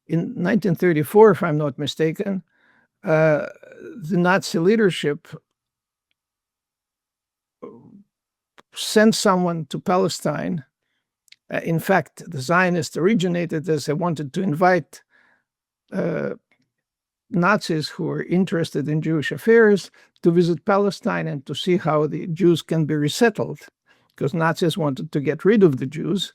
In 1934, if I'm not mistaken, the Nazi leadership sent someone to Palestine. In fact, the Zionists originated this. They wanted to invite Nazis who were interested in Jewish affairs to visit Palestine and to see how the Jews can be resettled, because Nazis wanted to get rid of the Jews.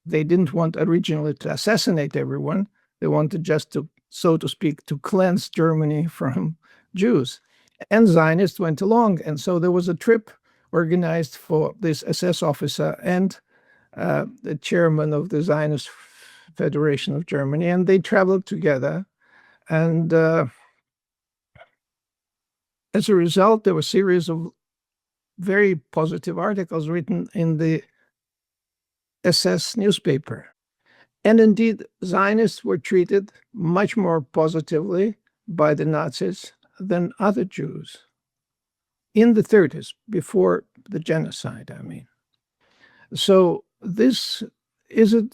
They didn't want originally to assassinate everyone. They wanted just to, so to speak, to cleanse Germany from Jews. And Zionists went along. And so there was a trip organized for this SS officer and the chairman of the Zionist Federation of Germany, and they traveled together. And as a result, there were a series of very positive articles written in the SS newspaper. And indeed, Zionists were treated much more positively by the Nazis than other Jews in the 30s, before the genocide, I mean. So this is a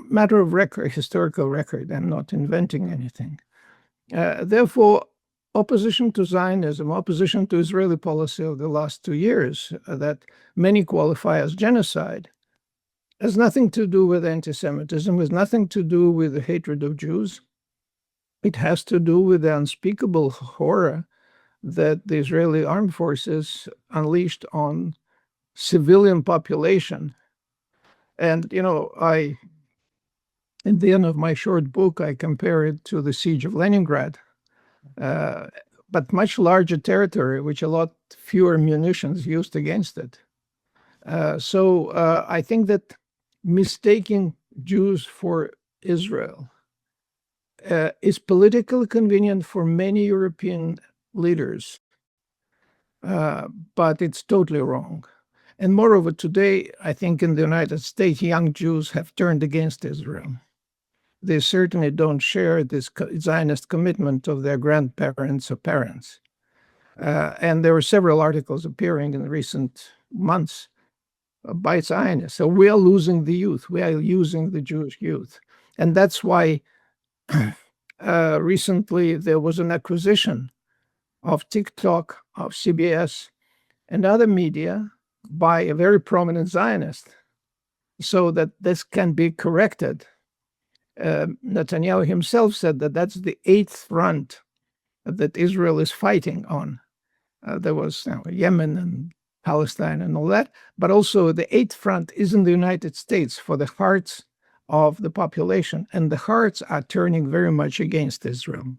matter of record, historical record. I'm not inventing anything. Therefore, opposition to Zionism, opposition to Israeli policy of the last 2 years that many qualify as genocide, has nothing to do with anti-Semitism, has nothing to do with the hatred of Jews. It has to do with the unspeakable horror that the Israeli armed forces unleashed on civilian population. And, you know, in the end of my short book, I compare it to the siege of Leningrad, but much larger territory, which a lot fewer munitions used against it. So I think that mistaking Jews for Israel is politically convenient for many European leaders, but it's totally wrong. And moreover, today, I think in the United States, young Jews have turned against Israel. They certainly don't share this Zionist commitment of their grandparents or parents. And there were several articles appearing in recent months by Zionists. So we are losing the youth. We are losing the Jewish youth. And that's why recently there was an acquisition of TikTok, of CBS, and other media by a very prominent Zionist, so that this can be corrected. Netanyahu himself said that that's the 8th front that Israel is fighting on. There was Yemen and Palestine and all that, but also the 8th front is in the United States for the hearts of the population, and the hearts are turning very much against Israel.